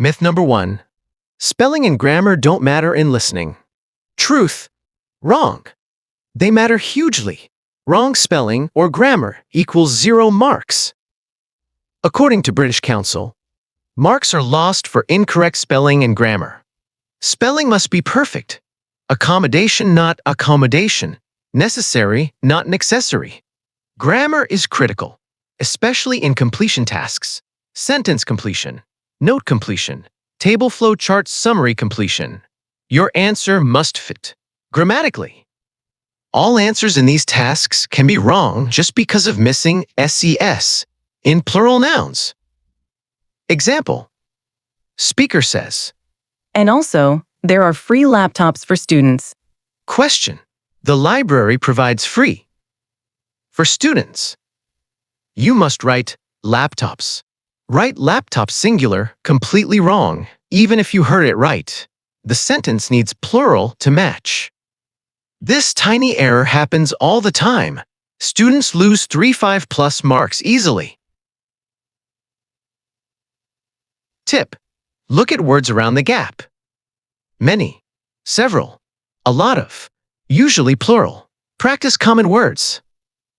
Myth number 1. Spelling and grammar don't matter in listening. Truth. Wrong. They matter hugely. Wrong spelling or grammar equals 0 marks. According to British Council, marks are lost for incorrect spelling and grammar. Spelling must be perfect. Accommodation, not accommodation. Necessary, not an accessory. Grammar is critical, especially in completion tasks. Sentence completion, note completion, table flow chart summary completion. Your answer must fit grammatically. All answers in these tasks can be wrong just because of missing ses in plural nouns. Example. Speaker says. And also, there are free laptops for students. Question. The library provides free. For students. You must write laptops. Write laptop singular completely wrong, even if you heard it right. The sentence needs plural to match. This tiny error happens all the time. Students lose 3-5+ marks easily. Tip. Look at words around the gap. Many, several, a lot of, usually plural. Practice common words.